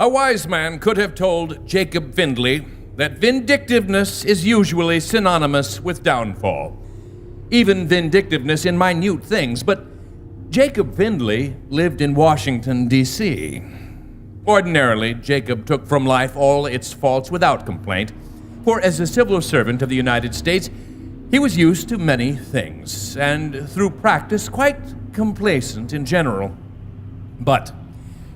A wise man could have told Jacob Findley that vindictiveness is usually synonymous with downfall, even vindictiveness in minute things, but Jacob Findley lived in Washington, D.C. Ordinarily, Jacob took from life all its faults without complaint, for as a civil servant of the United States, he was used to many things, and through practice quite complacent in general. But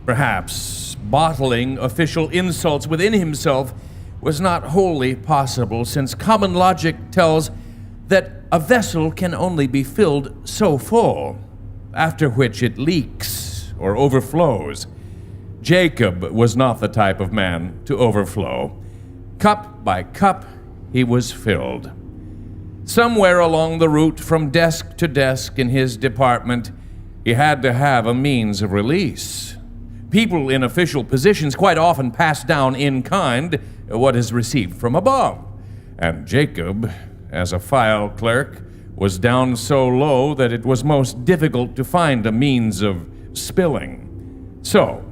perhaps bottling official insults within himself was not wholly possible, since common logic tells that a vessel can only be filled so full, after which it leaks or overflows. Jacob was not the type of man to overflow. Cup by cup, he was filled. Somewhere along the route from desk to desk in his department, he had to have a means of release. People in official positions quite often pass down in kind what is received from above. And Jacob, as a file clerk, was down so low that it was most difficult to find a means of spilling. So,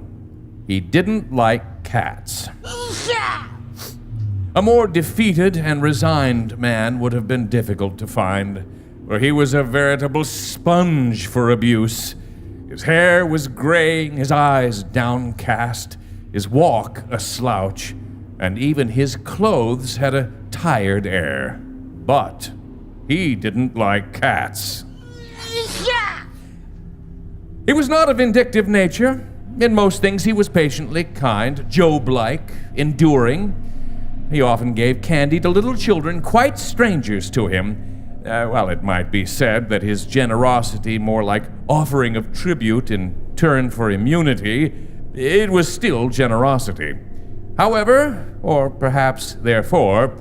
he didn't like cats. A more defeated and resigned man would have been difficult to find, for he was a veritable sponge for abuse. His hair was gray, his eyes downcast, his walk a slouch, and even his clothes had a tired air. But he didn't like cats. He was not a vindictive nature. In most things he was patiently kind, Job-like, enduring. He often gave candy to little children, quite strangers to him. Well, it might be said that his generosity, more like offering of tribute in turn for immunity, it was still generosity. However, or perhaps therefore,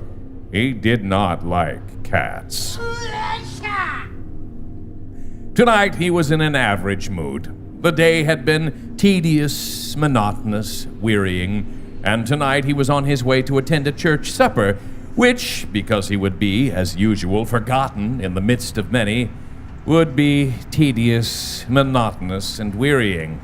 he did not like cats. Tonight he was in an average mood. The day had been tedious, monotonous, wearying, and tonight he was on his way to attend a church supper, which, because he would be, as usual, forgotten in the midst of many, would be tedious, monotonous, and wearying.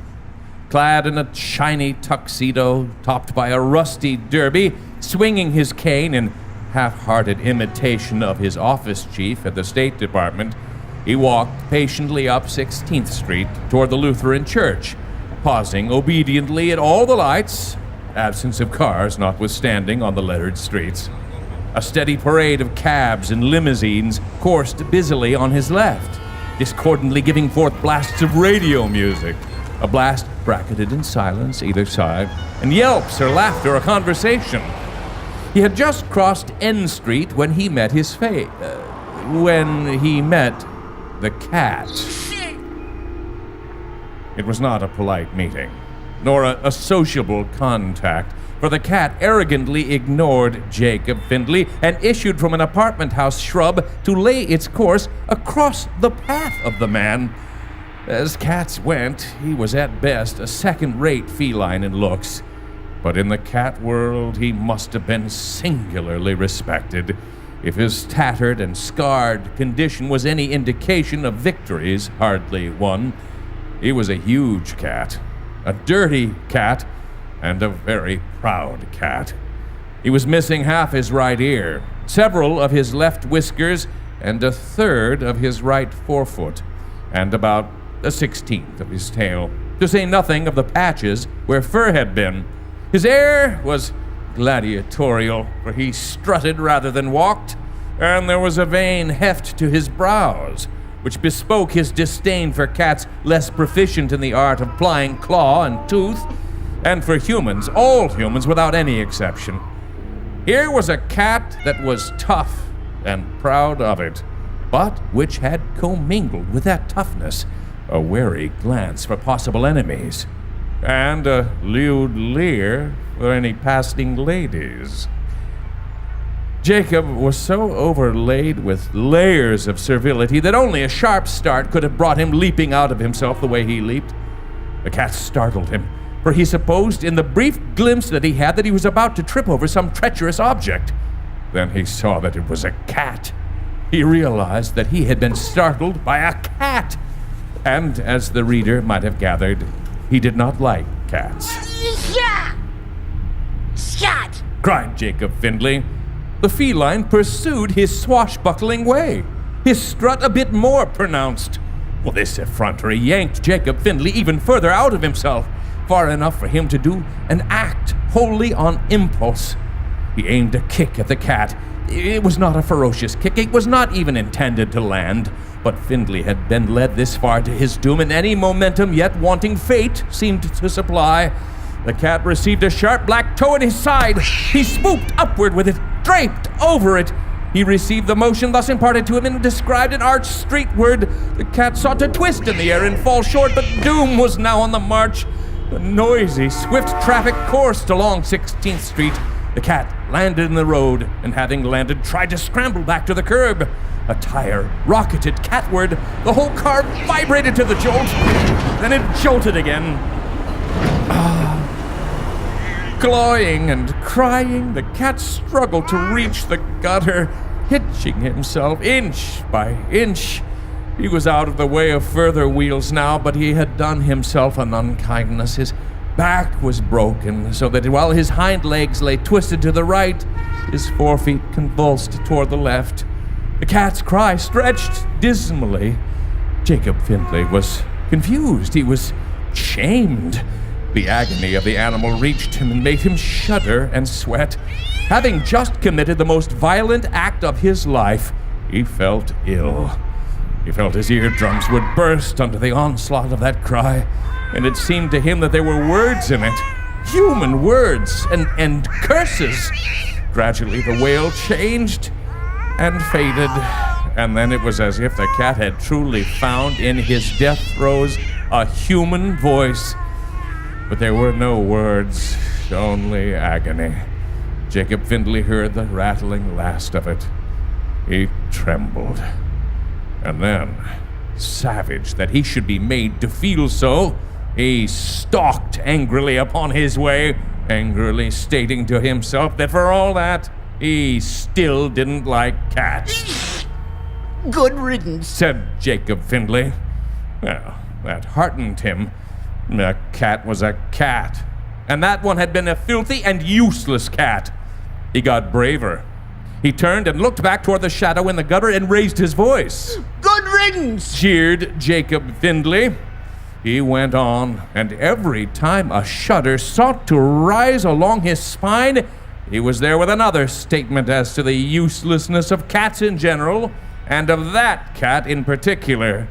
Clad in a shiny tuxedo, topped by a rusty derby, swinging his cane in half-hearted imitation of his office chief at the State Department, he walked patiently up 16th Street toward the Lutheran Church, pausing obediently at all the lights, absence of cars notwithstanding on the lettered streets. A steady parade of cabs and limousines coursed busily on his left, discordantly giving forth blasts of radio music, a blast bracketed in silence either side, and yelps or laughter or conversation. He had just crossed N Street when he met his fate. When he met the cat. It was not a polite meeting, nor a sociable contact, for the cat arrogantly ignored Jacob Findley and issued from an apartment house shrub to lay its course across the path of the man. As cats went, he was at best a second-rate feline in looks, but in the cat world he must have been singularly respected, if his tattered and scarred condition was any indication of victories hardly won. He was a huge cat, a dirty cat, and a very proud cat. He was missing half his right ear, several of his left whiskers, and a third of his right forefoot, and about a 16th of his tail, to say nothing of the patches where fur had been. His air was gladiatorial, for he strutted rather than walked, and there was a vain heft to his brows, which bespoke his disdain for cats less proficient in the art of plying claw and tooth, and for humans, all humans without any exception. Here was a cat that was tough and proud of it, but which had commingled with that toughness a wary glance for possible enemies, and a lewd leer for any passing ladies. Jacob was so overlaid with layers of servility that only a sharp start could have brought him leaping out of himself the way he leaped. The cat startled him, for he supposed in the brief glimpse that he had that he was about to trip over some treacherous object. Then he saw that it was a cat. He realized that he had been startled by a cat. And, as the reader might have gathered, he did not like cats. cried Jacob Findley. The feline pursued his swashbuckling way, his strut a bit more pronounced. Well, this effrontery yanked Jacob Findley even further out of himself, far enough for him to do an act wholly on impulse. He aimed a kick at the cat. It was not a ferocious kick. It was not even intended to land. But Findley had been led this far to his doom, and any momentum yet wanting fate seemed to supply. The cat received a sharp black toe in his side. He swooped upward with it, draped over it. He received the motion thus imparted to him and described an arch streetward. The cat sought to twist in the air and fall short, but doom was now on the march. The noisy, swift traffic coursed along 16th Street. The cat landed in the road, and having landed, tried to scramble back to the curb. A tire rocketed catward. The whole car vibrated to the jolt. Then it jolted again. Clawing and crying, the cat struggled to reach the gutter, hitching himself inch by inch. He was out of the way of further wheels now, but he had done himself an unkindness. His back was broken, so that while his hind legs lay twisted to the right, his forefeet convulsed toward the left. The cat's cry stretched dismally. Jacob Findley was confused. He was shamed. The agony of the animal reached him and made him shudder and sweat. Having just committed the most violent act of his life, he felt ill. He felt his eardrums would burst under the onslaught of that cry, and it seemed to him that there were words in it, human words and curses. Gradually the wail changed and faded, and then it was as if the cat had truly found in his death throes a human voice. But there were no words, only agony. Jacob Findley heard the rattling last of it. He trembled. And then, savage that he should be made to feel so, he stalked angrily upon his way, angrily stating to himself that for all that, he still didn't like cats. Good riddance, said Jacob Findley. Well, that heartened him. A cat was a cat, and that one had been a filthy and useless cat. He got braver. He turned and looked back toward the shadow in the gutter and raised his voice. Good riddance, cheered Jacob Findley. He went on, and every time a shudder sought to rise along his spine, he was there with another statement as to the uselessness of cats in general, and of that cat in particular.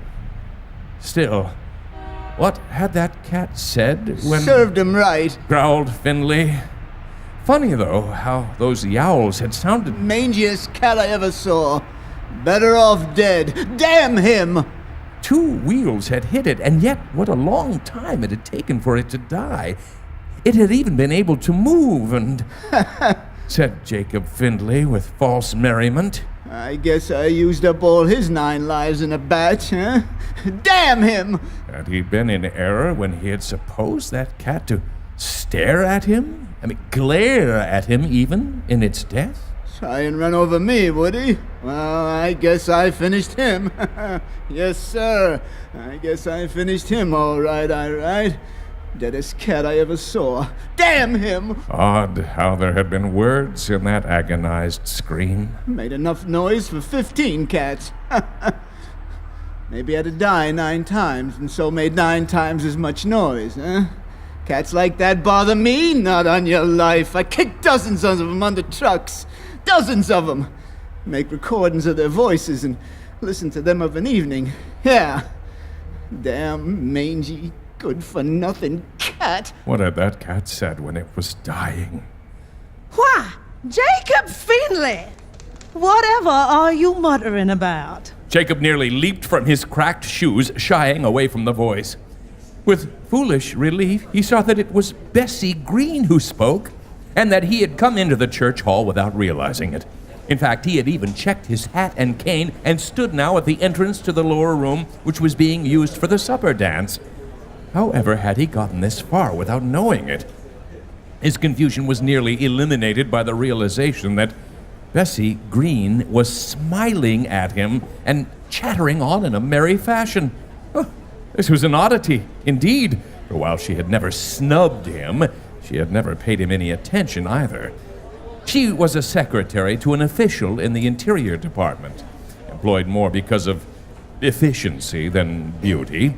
Still, what had that cat said when... Served him right, growled Findley. Funny, though, how those yowls had sounded. Mangiest cat I ever saw. Better off dead. Damn him! 2 wheels had hit it, and yet what a long time it had taken for it to die. It had even been able to move, and... said Jacob Findley with false merriment. I guess I used up all his 9 lives in a batch, huh? Damn him! Had he been in error when he had supposed that cat to stare at him? Glare at him even in its death? Try and run over me, would he? Well, I guess I finished him. Yes, sir. I guess I finished him all right. Deadest cat I ever saw. Damn him! Odd how there had been words in that agonized scream. Made enough noise for 15 cats. Maybe I had to die 9 times, and so made 9 times as much noise, huh? Cats like that bother me? Not on your life. I kick dozens of them under trucks. Dozens of them. Make recordings of their voices and listen to them of an evening. Yeah. Damn, mangy, good-for-nothing cat. What had that cat said when it was dying? Why, Jacob Findley! Whatever are you muttering about? Jacob nearly leaped from his cracked shoes, shying away from the voice. With foolish relief, he saw that it was Bessie Green who spoke, and that he had come into the church hall without realizing it. In fact, he had even checked his hat and cane and stood now at the entrance to the lower room, which was being used for the supper dance. However, had he gotten this far without knowing it? His confusion was nearly eliminated by the realization that Bessie Green was smiling at him and chattering on in a merry fashion. Oh, this was an oddity, indeed, for while she had never snubbed him, she had never paid him any attention either. She was a secretary to an official in the Interior Department, employed more because of efficiency than beauty.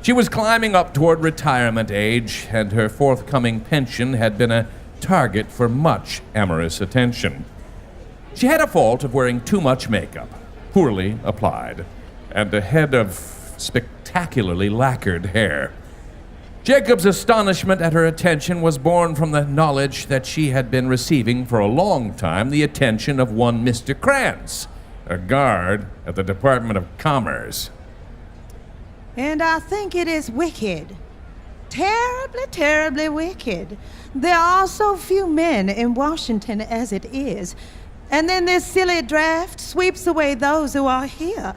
She was climbing up toward retirement age, and her forthcoming pension had been a target for much amorous attention. She had a fault of wearing too much makeup, poorly applied, and a head of spectacularly lacquered hair. Jacob's astonishment at her attention was born from the knowledge that she had been receiving for a long time the attention of one Mr. Krantz, a guard at the Department of Commerce. And I think it is wicked. Terribly, terribly wicked. There are so few men in Washington as it is. And then this silly draft sweeps away those who are here.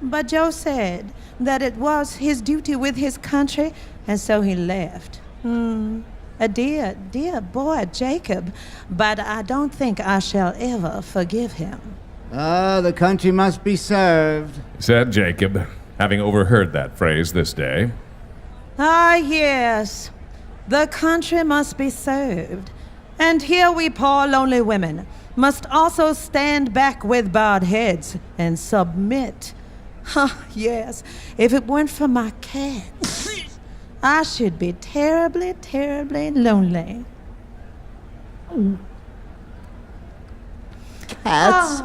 But Joe said that it was his duty with his country, and so he left. A dear, dear boy, Jacob. But I don't think I shall ever forgive him. The country must be served, Said Jacob, having overheard that phrase this day. Ah, yes. The country must be served. And here we poor lonely women must also stand back with bowed heads and submit. Yes, if it weren't for my cat, I should be terribly, terribly lonely. Cats?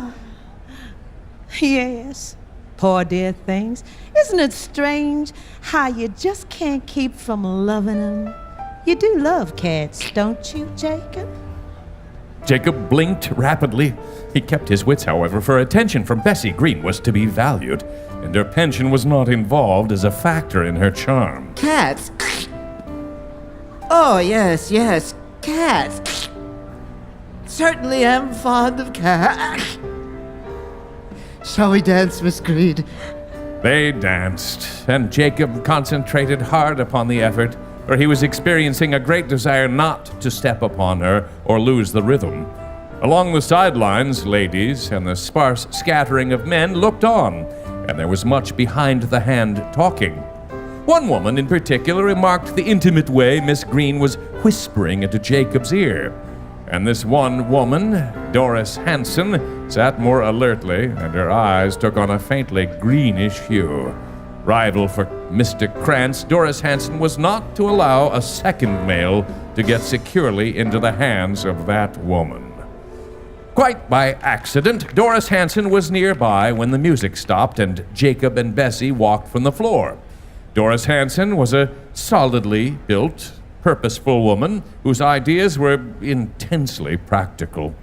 Yes, poor dear things. Isn't it strange how you just can't keep from loving them? You do love cats, don't you, Jacob? Jacob blinked rapidly. He kept his wits, however, for attention from Bessie Green was to be valued, and her pension was not involved as a factor in her charm. Cats? Oh, yes, yes, cats. Certainly am fond of cats. Shall we dance, Miss Green? They danced, and Jacob concentrated hard upon the effort, for he was experiencing a great desire not to step upon her or lose the rhythm. Along the sidelines, ladies and the sparse scattering of men looked on, and there was much behind-the-hand talking. One woman in particular remarked the intimate way Miss Green was whispering into Jacob's ear. And this one woman, Doris Hanson, sat more alertly, and her eyes took on a faintly greenish hue. Rival for Mr. Krantz, Doris Hanson was not to allow a second male to get securely into the hands of that woman. Quite by accident, Doris Hanson was nearby when the music stopped and Jacob and Bessie walked from the floor. Doris Hanson was a solidly built, purposeful woman whose ideas were intensely practical.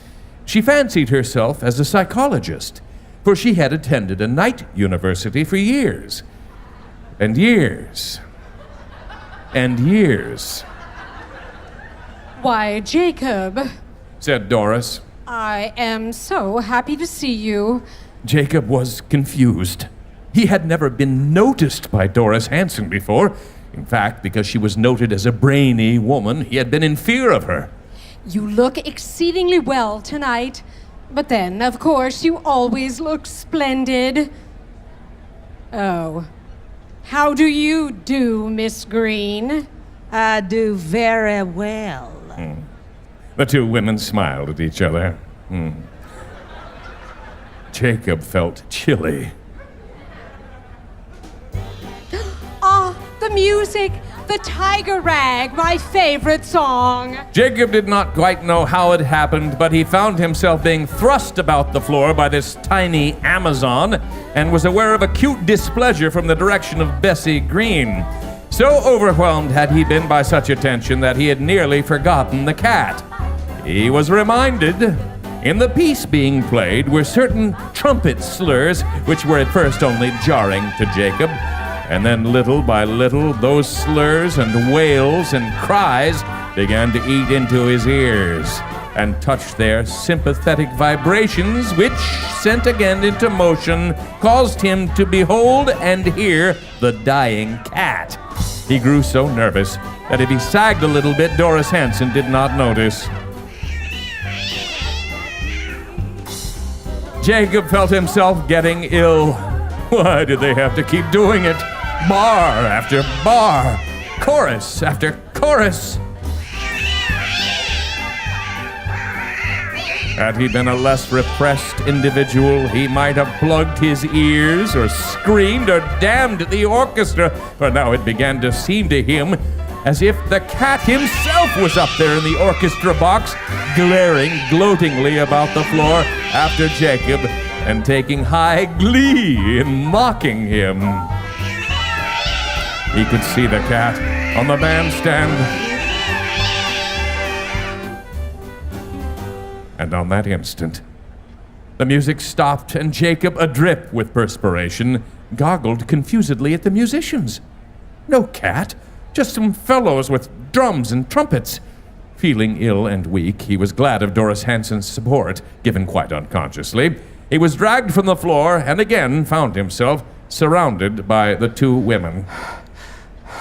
She fancied herself as a psychologist, for she had attended a night university for years. And years. And years. Why, Jacob, Said Doris. I am so happy to see you. Jacob was confused. He had never been noticed by Doris Hanson before. In fact, because she was noted as a brainy woman, he had been in fear of her. You look exceedingly well tonight, but then, of course, you always look splendid. Oh. How do you do, Miss Green? I do very well. The two women smiled at each other. Jacob felt chilly. Ah, the music, the Tiger Rag, my favorite song. Jacob did not quite know how it happened, but he found himself being thrust about the floor by this tiny Amazon and was aware of acute displeasure from the direction of Bessie Green. So overwhelmed had he been by such attention that he had nearly forgotten the cat. He was reminded, in the piece being played were certain trumpet slurs which were at first only jarring to Jacob, and then little by little those slurs and wails and cries began to eat into his ears and touch their sympathetic vibrations, which, sent again into motion, caused him to behold and hear the dying cat. He grew so nervous that if he sagged a little bit, Doris Hanson did not notice. Jacob felt himself getting ill. Why did they have to keep doing it? Bar after bar, chorus after chorus. Had he been a less repressed individual, he might have plugged his ears or screamed or damned the orchestra, for now it began to seem to him as if the cat himself was up there in the orchestra box, glaring gloatingly about the floor after Jacob and taking high glee in mocking him. He could see the cat on the bandstand. And on that instant, the music stopped, and Jacob, adrip with perspiration, goggled confusedly at the musicians. No cat, just some fellows with drums and trumpets. Feeling ill and weak, he was glad of Doris Hanson's support, given quite unconsciously. He was dragged from the floor and again found himself surrounded by the two women.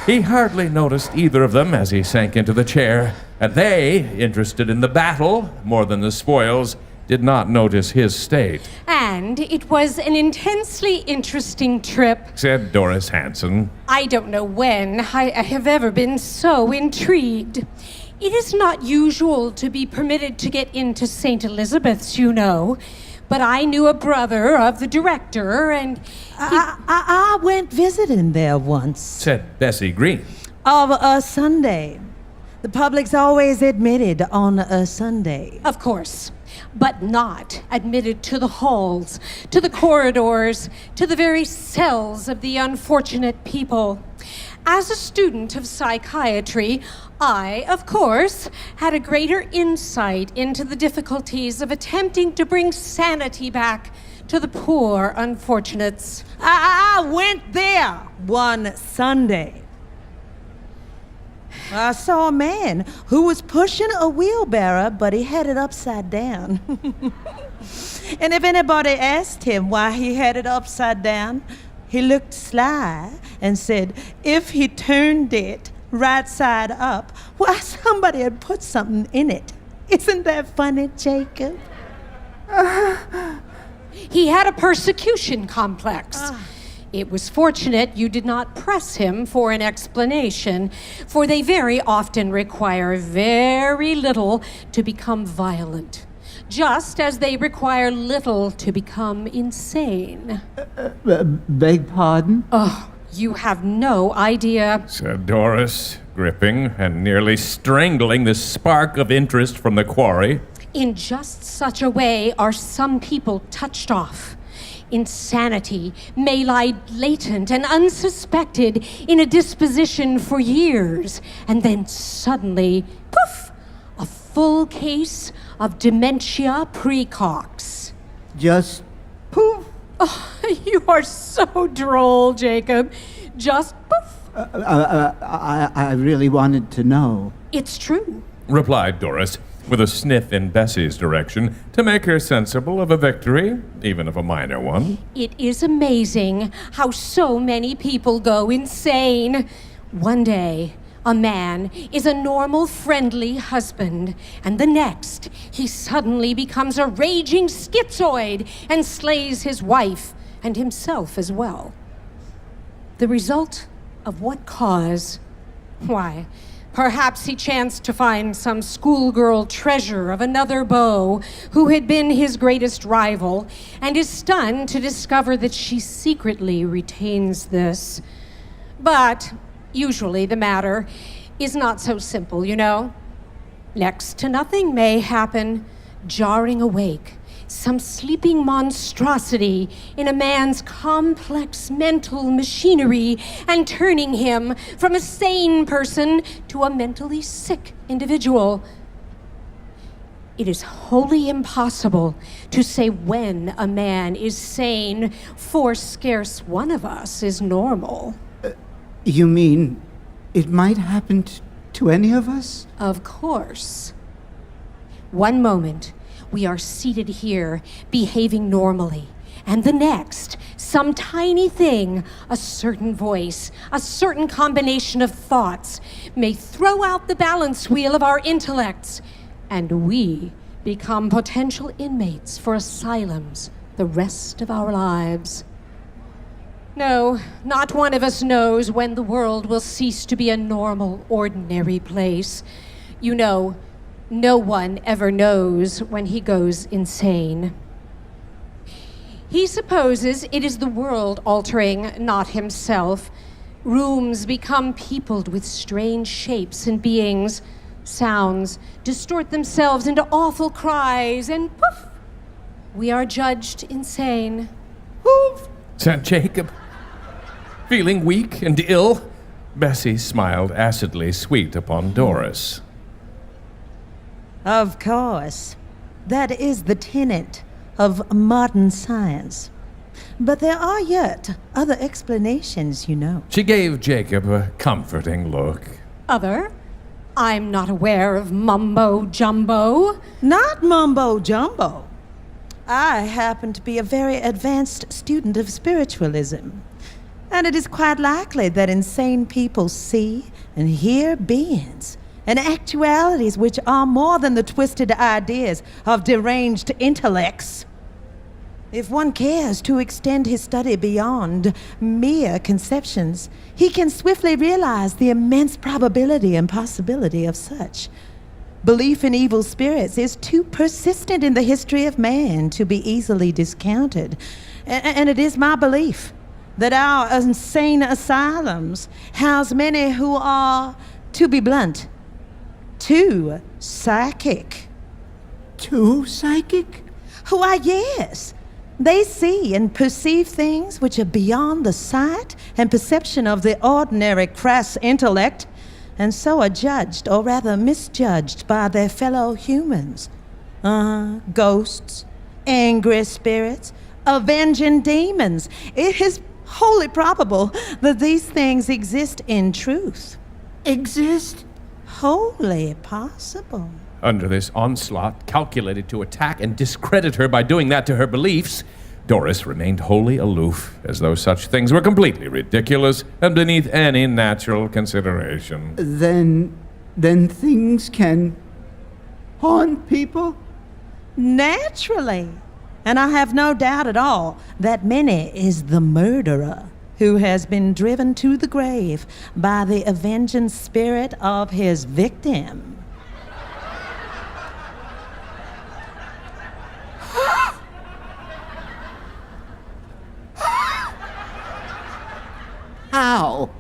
He hardly noticed either of them as he sank into the chair, and they, interested in the battle more than the spoils, did not notice his state. And it was an intensely interesting trip, said Doris Hanson. I don't know when I have ever been so intrigued. It is not usual to be permitted to get into St. Elizabeth's, you know. But I knew a brother of the director, and I went visiting there once. Said Bessie Green. Of a Sunday. The public's always admitted on a Sunday. Of course, but not admitted to the halls, to the corridors, to the very cells of the unfortunate people. As a student of psychiatry, I, of course, had a greater insight into the difficulties of attempting to bring sanity back to the poor unfortunates. I went there one Sunday. I saw a man who was pushing a wheelbarrow, but he had it upside down. And if anybody asked him why he had it upside down, he looked sly and said, if he turned it right side up, why, somebody had put something in it. Isn't that funny, Jacob? He had a persecution complex. It was fortunate you did not press him for an explanation, for they very often require very little to become violent, just as they require little to become insane. Beg pardon? Oh, you have no idea, said Doris, gripping and nearly strangling the spark of interest from the quarry. In just such a way are some people touched off. Insanity may lie latent and unsuspected in a disposition for years, and then suddenly, poof, a full case of dementia precox. Just poof. Oh, you are so droll, Jacob. Just poof. I really wanted to know. It's true, replied Doris, with a sniff in Bessie's direction to make her sensible of a victory, even of a minor one. It is amazing how so many people go insane. One day, a man is a normal, friendly husband, and the next, he suddenly becomes a raging schizoid and slays his wife and himself as well. The result of what cause? Why, perhaps he chanced to find some schoolgirl treasure of another beau who had been his greatest rival, and is stunned to discover that she secretly retains this. But usually the matter is not so simple, you know. Next to nothing may happen, jarring awake some sleeping monstrosity in a man's complex mental machinery and turning him from a sane person to a mentally sick individual. It is wholly impossible to say when a man is sane, for scarce one of us is normal. You mean it might happen to any of us? Of course. One moment, we are seated here, behaving normally. And the next, some tiny thing, a certain voice, a certain combination of thoughts, may throw out the balance wheel of our intellects, and we become potential inmates for asylums the rest of our lives. No, not one of us knows when the world will cease to be a normal, ordinary place. You know, No one ever knows when he goes insane. He supposes it is the world altering, not himself. Rooms become peopled with strange shapes and beings. Sounds distort themselves into awful cries, and poof, we are judged insane. Poof, said Jacob. Feeling weak and ill, Bessie smiled acidly sweet upon Doris. Of course, that is the tenet of modern science. But there are yet other explanations, you know. She gave Jacob a comforting look. Other? I'm not aware of mumbo jumbo. Not mumbo jumbo. I happen to be a very advanced student of spiritualism. And it is quite likely that insane people see and hear beings and actualities which are more than the twisted ideas of deranged intellects. If one cares to extend his study beyond mere conceptions, he can swiftly realize the immense probability and possibility of such. Belief in evil spirits is too persistent in the history of man to be easily discounted. And it is my belief that our insane asylums house many who are, to be blunt, too psychic. Too psychic? Why, yes. They see and perceive things which are beyond the sight and perception of the ordinary crass intellect, and so are judged, or rather misjudged, by their fellow humans. Ghosts, angry spirits, avenging demons. It is wholly probable that these things exist in truth. Exist? Wholly possible. Under this onslaught, calculated to attack and discredit her by doing that to her beliefs, Doris remained wholly aloof, as though such things were completely ridiculous and beneath any natural consideration. Then things can haunt people? Naturally. And I have no doubt at all that Minnie is the murderer who has been driven to the grave by the avenging spirit of his victim. How?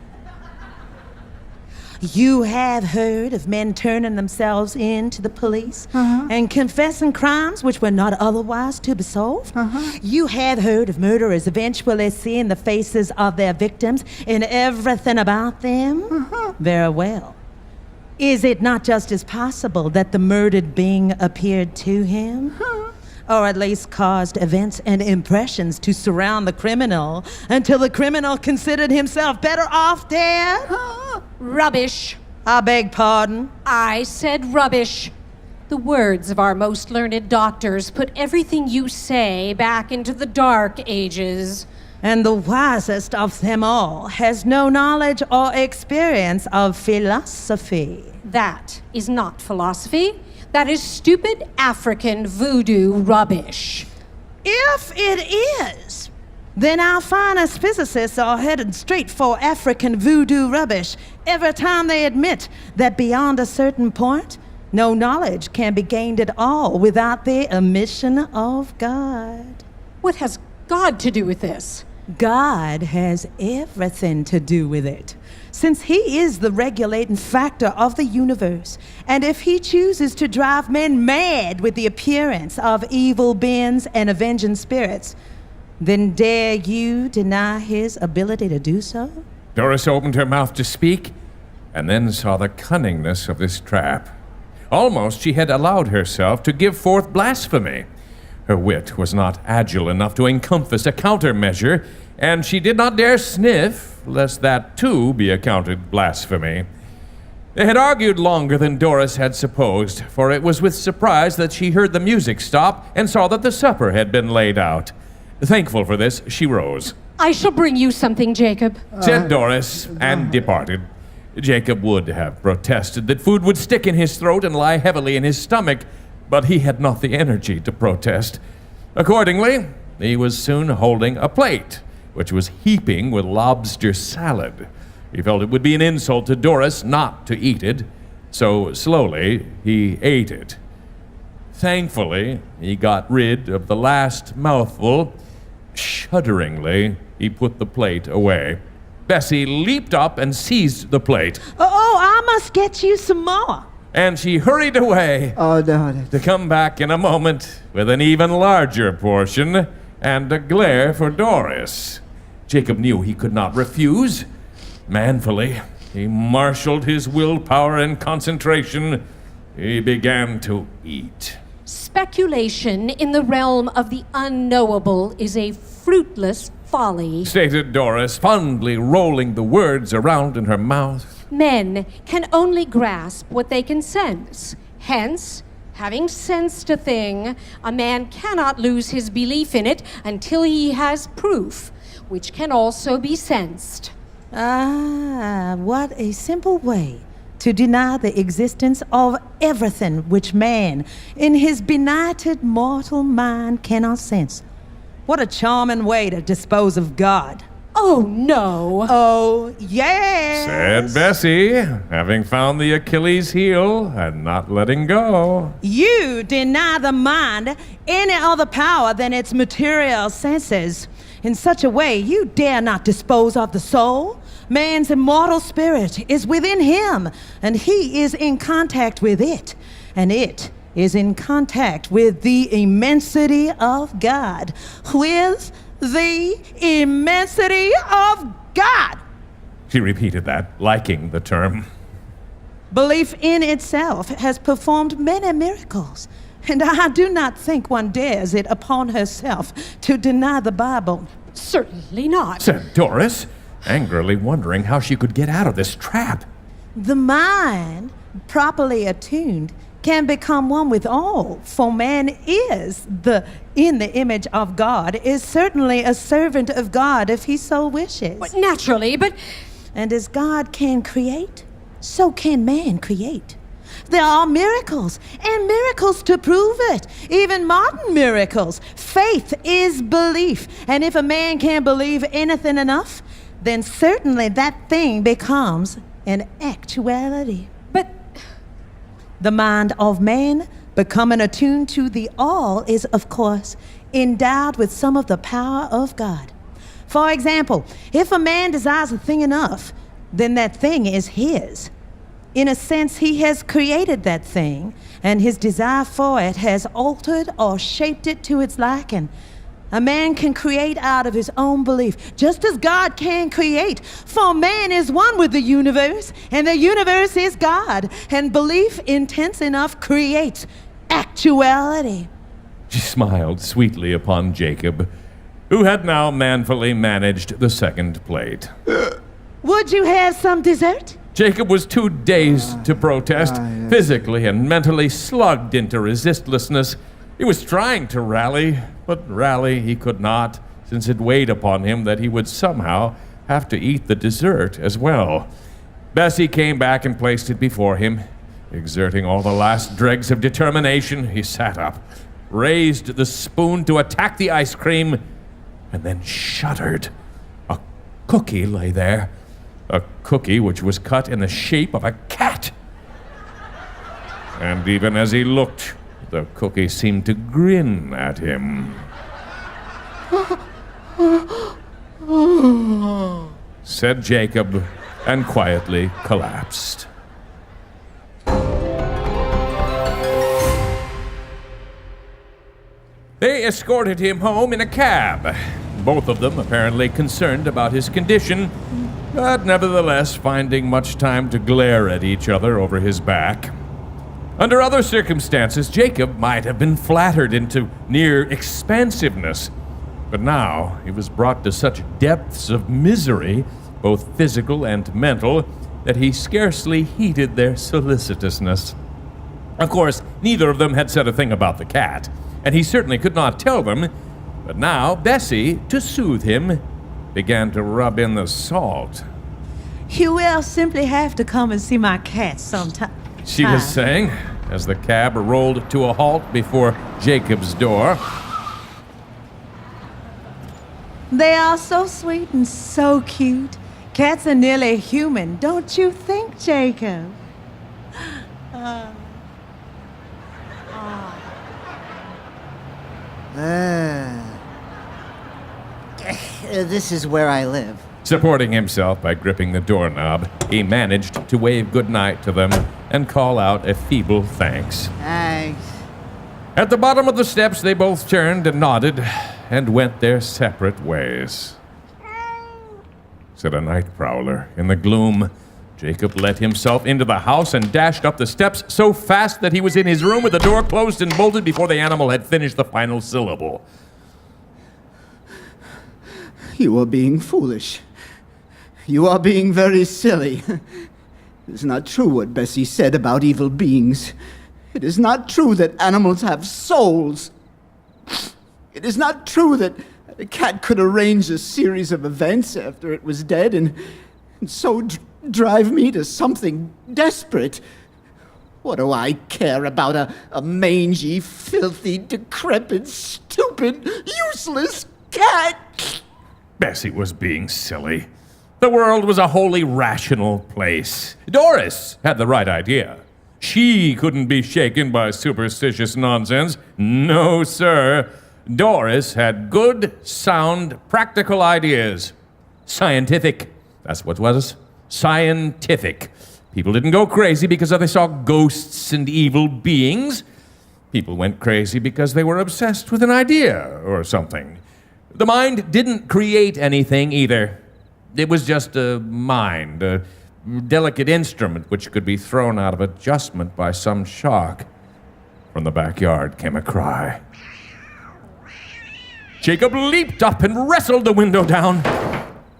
You have heard of men turning themselves in to the police and confessing crimes which were not otherwise to be solved. You have heard of murderers eventually seeing the faces of their victims in everything about them. Very well. Is it not just as possible that the murdered being appeared to him? Or at least caused events and impressions to surround the criminal until the criminal considered himself better off dead? Rubbish. I beg pardon? I said rubbish. The words of our most learned doctors put everything you say back into the dark ages. And the wisest of them all has no knowledge or experience of philosophy. That is not philosophy. That is stupid African voodoo rubbish. If it is, then our finest physicists are headed straight for African voodoo rubbish every time they admit that beyond a certain point, no knowledge can be gained at all without the omission of God. What has God to do with this? God has everything to do with it, since he is the regulating factor of the universe. And if he chooses to drive men mad with the appearance of evil beings and avenging spirits, then dare you deny his ability to do so? Doris opened her mouth to speak, and then saw the cunningness of this trap. Almost she had allowed herself to give forth blasphemy. Her wit was not agile enough to encompass a countermeasure, and she did not dare sniff, lest that too be accounted blasphemy. They had argued longer than Doris had supposed, for it was with surprise that she heard the music stop and saw that the supper had been laid out. Thankful for this, she rose. I shall bring you something, Jacob. Said Doris, and departed. Jacob would have protested that food would stick in his throat and lie heavily in his stomach, but he had not the energy to protest. Accordingly, he was soon holding a plate, which was heaping with lobster salad. He felt it would be an insult to Doris not to eat it, so slowly he ate it. Thankfully, he got rid of the last mouthful. Shudderingly, he put the plate away. Bessie leaped up and seized the plate. Oh, I must get you some more. And she hurried away to come back in a moment with an even larger portion and a glare for Doris. Jacob knew he could not refuse. Manfully, he marshaled his willpower and concentration. He began to eat. Speculation in the realm of the unknowable is a fruitless folly, stated Doris, fondly rolling the words around in her mouth. Men can only grasp what they can sense. Hence, having sensed a thing, a man cannot lose his belief in it until he has proof, which can also be sensed. Ah, what a simple way to deny the existence of everything which man, in his benighted mortal mind, cannot sense. What a charming way to dispose of God. Oh, no. Oh, yes. Said Bessie, having found the Achilles heel and not letting go. You deny the mind any other power than its material senses. In such a way, you dare not dispose of the soul. Man's immortal spirit is within him, and he is in contact with it, and it is in contact with the immensity of God. With the immensity of God. She repeated that, liking the term. Belief in itself has performed many miracles, and I do not think one dares it upon herself to deny the Bible. Certainly not, said Doris, angrily wondering how she could get out of this trap. The mind, properly attuned, can become one with all, for man is in the image of God, is certainly a servant of God if he so wishes. But naturally, but... And as God can create, so can man create. There are miracles, and miracles to prove it, even modern miracles. Faith is belief, and if a man can't believe anything enough, then certainly that thing becomes an actuality. But the mind of man, becoming attuned to the all, is, of course, endowed with some of the power of God. For example, if a man desires a thing enough, then that thing is his. In a sense, he has created that thing, and his desire for it has altered or shaped it to its liking. A man can create out of his own belief, just as God can create. For man is one with the universe, and the universe is God. And belief intense enough creates actuality. She smiled sweetly upon Jacob, who had now manfully managed the second plate. Would you have some dessert? Jacob was too dazed to protest, physically and mentally slugged into resistlessness. He was trying to rally, but rally he could not, since it weighed upon him that he would somehow have to eat the dessert as well. Bessie came back and placed it before him. Exerting all the last dregs of determination, he sat up, raised the spoon to attack the ice cream, and then shuddered. A cookie lay there, a cookie which was cut in the shape of a cat. And even as he looked, the cookie seemed to grin at him. Said Jacob, and quietly collapsed. They escorted him home in a cab, both of them apparently concerned about his condition, but nevertheless finding much time to glare at each other over his back. Under other circumstances, Jacob might have been flattered into near expansiveness, but now he was brought to such depths of misery, both physical and mental, that he scarcely heeded their solicitousness. Of course, neither of them had said a thing about the cat, and he certainly could not tell them, but now Bessie, to soothe him, began to rub in the salt. You will simply have to come and see my cat sometime. She was saying, as the cab rolled to a halt before Jacob's door. They are so sweet and so cute. Cats are nearly human, don't you think, Jacob? This is where I live. Supporting himself by gripping the doorknob, he managed to wave goodnight to them and call out a feeble thanks. Thanks. At the bottom of the steps, they both turned and nodded and went their separate ways. Said a night prowler. In the gloom, Jacob let himself into the house and dashed up the steps so fast that he was in his room with the door closed and bolted before the animal had finished the final syllable. You are being foolish. You are being very silly. It is not true what Bessie said about evil beings. It is not true that animals have souls. It is not true that a cat could arrange a series of events after it was dead and so drive me to something desperate. What do I care about a mangy, filthy, decrepit, stupid, useless cat? Bessie was being silly. The world was a wholly rational place. Doris had the right idea. She couldn't be shaken by superstitious nonsense. No, sir. Doris had good, sound, practical ideas. Scientific. That's what it was. Scientific. People didn't go crazy because they saw ghosts and evil beings. People went crazy because they were obsessed with an idea or something. The mind didn't create anything either. It was just a mind, a delicate instrument which could be thrown out of adjustment by some shock. From the backyard came a cry. Jacob leaped up and wrestled the window down.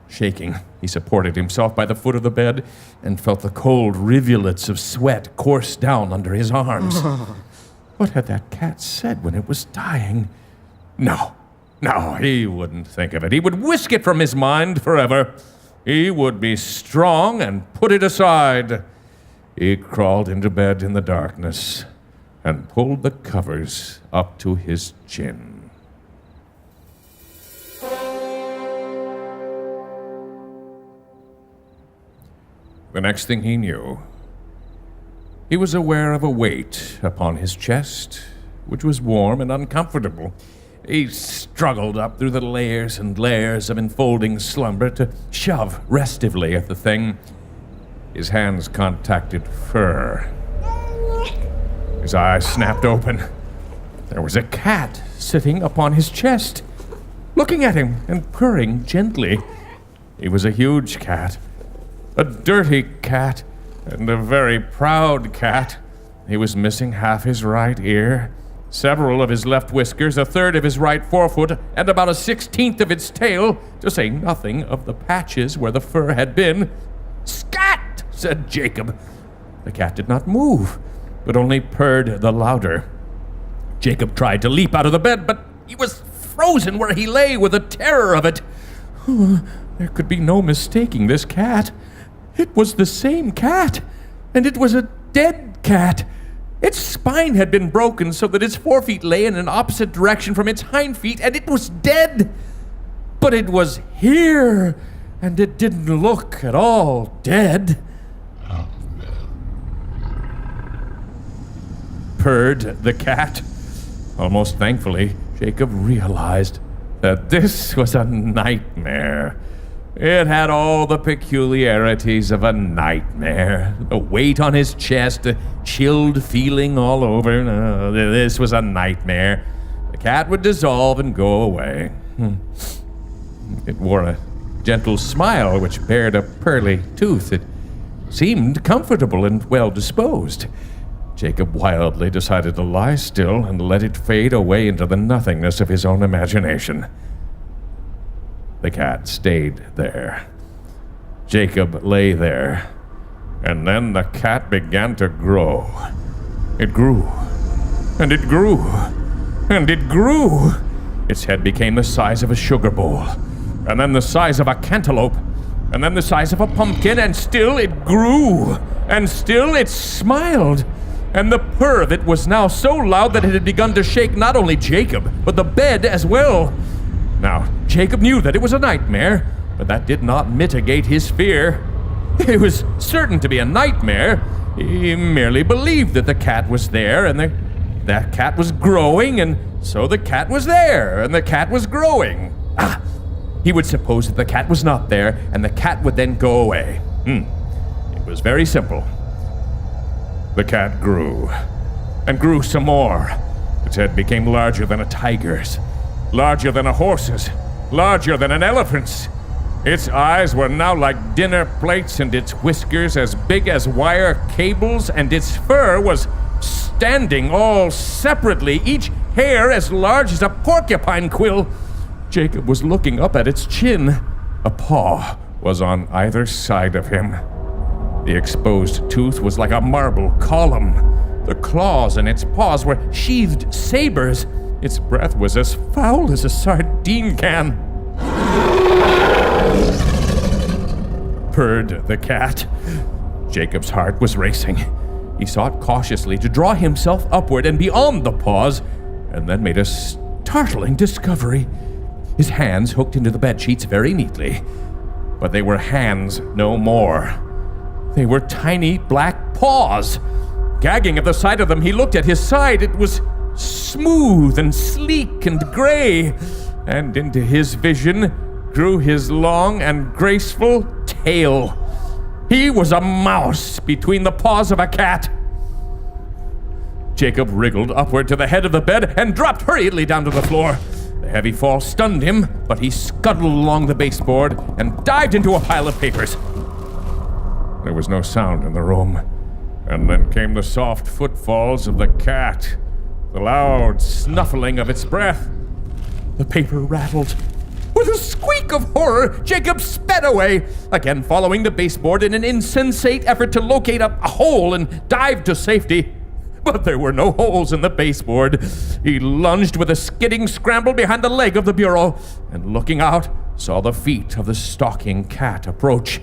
Shaking, he supported himself by the foot of the bed and felt the cold rivulets of sweat course down under his arms. What had that cat said when it was dying? No, he wouldn't think of it. He would whisk it from his mind forever. He would be strong and put it aside. He crawled into bed in the darkness and pulled the covers up to his chin. The next thing he knew, he was aware of a weight upon his chest, which was warm and uncomfortable. He struggled up through the layers and layers of enfolding slumber to shove restively at the thing. His hands contacted fur. His eyes snapped open. There was a cat sitting upon his chest, looking at him and purring gently. He was a huge cat, a dirty cat, and a very proud cat. He was missing half his right ear, several of his left whiskers, a third of his right forefoot, and about 1/16 of its tail, to say nothing of the patches where the fur had been. "Scat!" said Jacob. The cat did not move, but only purred the louder. Jacob tried to leap out of the bed, but he was frozen where he lay with the terror of it. There could be no mistaking this cat. It was the same cat, and it was a dead cat. Its spine had been broken so that its forefeet lay in an opposite direction from its hind feet, and it was dead. But it was here, and it didn't look at all dead. Purred the cat. Almost thankfully, Jacob realized that this was a nightmare. It had all the peculiarities of a nightmare. A weight on his chest, a chilled feeling all over. This was a nightmare. The cat would dissolve and go away. It wore a gentle smile which bared a pearly tooth. It seemed comfortable and well-disposed. Jacob wildly decided to lie still and let it fade away into the nothingness of his own imagination. The cat stayed there. Jacob lay there, and then the cat began to grow. It grew, and it grew, and it grew. Its head became the size of a sugar bowl, and then the size of a cantaloupe, and then the size of a pumpkin, and still it grew, and still it smiled. And the purr of it was now so loud that it had begun to shake not only Jacob, but the bed as well. Now, Jacob knew that it was a nightmare, but that did not mitigate his fear. It was certain to be a nightmare, He merely believed that the cat was there, and that cat was growing, and so the cat was there, and the cat was growing. He would suppose that the cat was not there, and the cat would then go away. It was very simple. The cat grew, and grew some more. Its head became larger than a tiger's, larger than a horse's, larger than an elephant's. Its eyes were now like dinner plates, and its whiskers as big as wire cables, and its fur was standing all separately, each hair as large as a porcupine quill. Jacob was looking up at its chin. A paw was on either side of him. The exposed tooth was like a marble column. The claws in its paws were sheathed sabers. Its breath was as foul as a sardine can. Purred the cat. Jacob's heart was racing. He sought cautiously to draw himself upward and beyond the paws, and then made a startling discovery. His hands hooked into the bedsheets very neatly, but they were hands no more. They were tiny black paws. Gagging at the sight of them, he looked at his side. It was smooth and sleek and gray, and into his vision grew his long and graceful tail. He was a mouse between the paws of a cat. Jacob wriggled upward to the head of the bed and dropped hurriedly down to the floor. The heavy fall stunned him, but he scuttled along the baseboard and dived into a pile of papers. There was no sound in the room, and then came the soft footfalls of the cat, the loud snuffling of its breath. The paper rattled. With a squeak of horror, Jacob sped away, again following the baseboard in an insensate effort to locate a hole and dive to safety. But there were no holes in the baseboard. He lunged with a skidding scramble behind the leg of the bureau, and looking out, saw the feet of the stalking cat approach.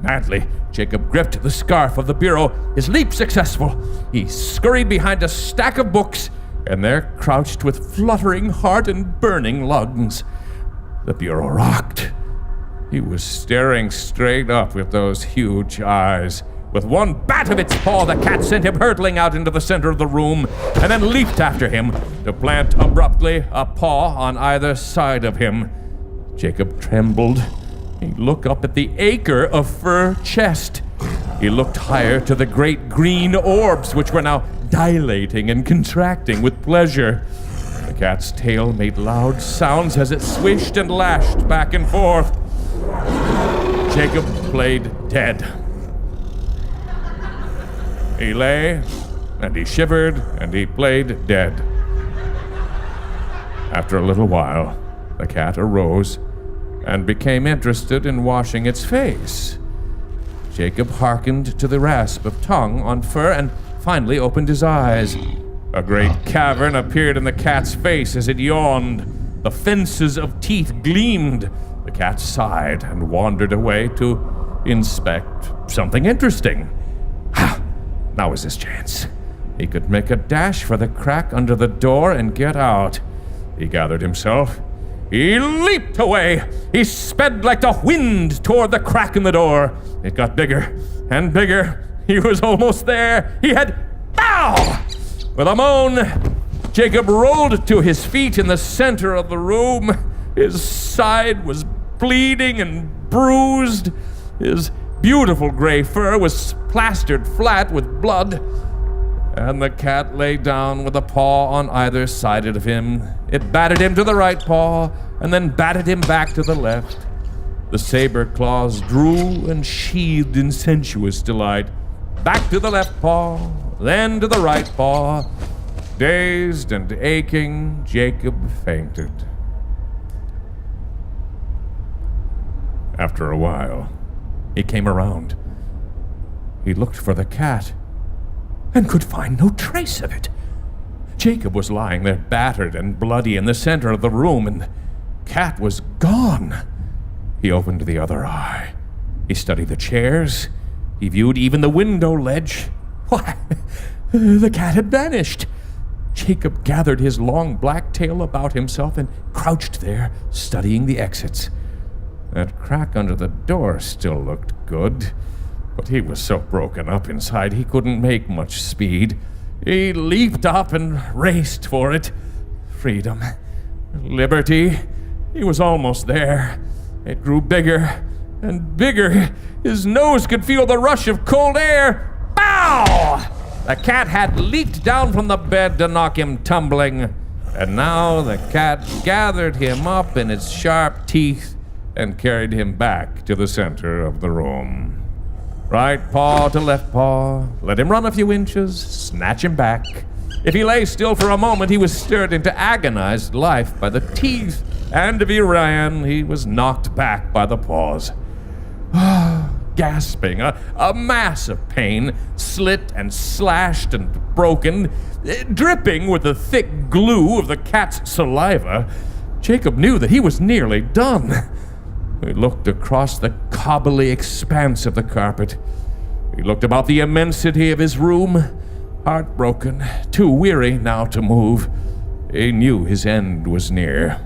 Madly, Jacob gripped the scarf of the bureau, his leap successful. He scurried behind a stack of books, and there crouched with fluttering heart and burning lungs. The bureau rocked. He was staring straight up with those huge eyes. With one bat of its paw, the cat sent him hurtling out into the center of the room, and then leaped after him, to plant abruptly a paw on either side of him. Jacob trembled. He looked up at the acre of fur chest. He looked higher to the great green orbs, which were now dilating and contracting with pleasure. The cat's tail made loud sounds as it swished and lashed back and forth. Jacob played dead. He lay, and he shivered, and he played dead. After a little while, the cat arose and became interested in washing its face. Jacob hearkened to the rasp of tongue on fur and finally opened his eyes. A great cavern appeared in the cat's face as it yawned. The fences of teeth gleamed. The cat sighed and wandered away to inspect something interesting. Now was his chance. He could make a dash for the crack under the door and get out. He gathered himself. He leaped away. He sped like the wind toward the crack in the door. It got bigger and bigger. He was almost there. He had... Ow! With a moan, Jacob rolled to his feet in the center of the room. His side was bleeding and bruised. His beautiful gray fur was plastered flat with blood. And the cat lay down with a paw on either side of him. It batted him to the right paw, and then batted him back to the left. The saber claws drew and sheathed in sensuous delight. Back to the left paw, then to the right paw. Dazed and aching, Jacob fainted. After a while, he came around. He looked for the cat and could find no trace of it. Jacob was lying there battered and bloody in the center of the room, and the cat was gone. He opened the other eye. He studied the chairs. He viewed even the window ledge. Why, the cat had vanished. Jacob gathered his long black tail about himself and crouched there, studying the exits. That crack under the door still looked good. But he was so broken up inside he couldn't make much speed. He leaped up and raced for it. Freedom. Liberty. He was almost there. It grew bigger and bigger. His nose could feel the rush of cold air. Bow! The cat had leaped down from the bed to knock him tumbling. And now the cat gathered him up in its sharp teeth and carried him back to the center of the room. Right paw to left paw, let him run a few inches, snatch him back. If he lay still for a moment, he was stirred into agonized life by the teeth, and if he ran, he was knocked back by the paws. Gasping, a mass of pain, slit and slashed and broken, dripping with the thick glue of the cat's saliva, Jacob knew that he was nearly done. He looked across the cobbly expanse of the carpet. He looked about the immensity of his room, heartbroken, too weary now to move. He knew his end was near.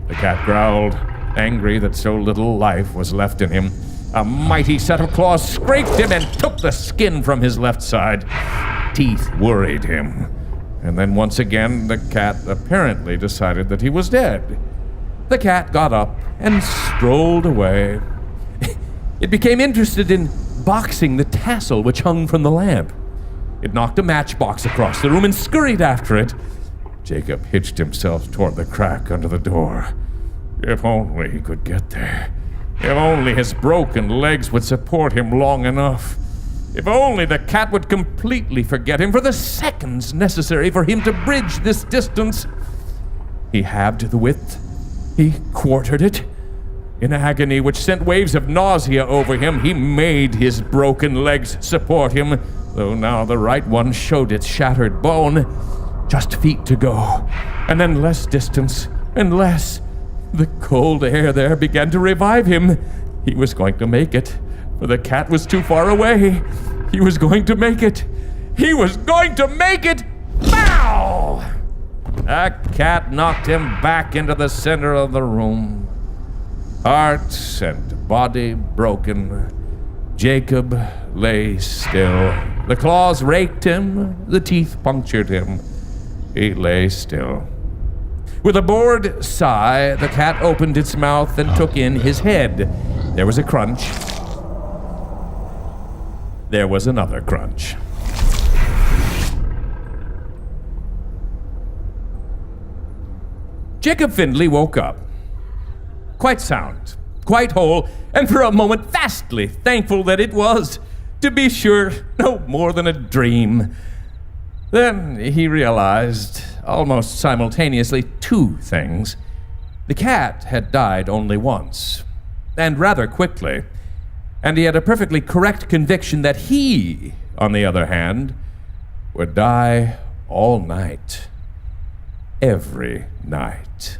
The cat growled, angry that so little life was left in him. A mighty set of claws scraped him and took the skin from his left side. Teeth worried him. And then once again, the cat apparently decided that he was dead. The cat got up and strolled away. It became interested in boxing the tassel which hung from the lamp. It knocked a matchbox across the room and scurried after it. Jacob hitched himself toward the crack under the door. If only he could get there. If only his broken legs would support him long enough. If only the cat would completely forget him for the seconds necessary for him to bridge this distance. He halved the width. He quartered it. In agony which sent waves of nausea over him, he made his broken legs support him, though now the right one showed its shattered bone. Just feet to go, and then less distance, and less. The cold air there began to revive him. He was going to make it, for the cat was too far away. He was going to make it. He was going to make it! Bow! The cat knocked him back into the center of the room. Heart and body broken, Jacob lay still. The claws raked him, the teeth punctured him. He lay still. With a bored sigh, the cat opened its mouth and took in his head. There was a crunch. There was another crunch. Jacob Findley woke up. Quite sound, quite whole, and for a moment vastly thankful that it was, to be sure, no more than a dream. Then he realized, almost simultaneously, two things. The cat had died only once, and rather quickly, and he had a perfectly correct conviction that he, on the other hand, would die all night. Every night.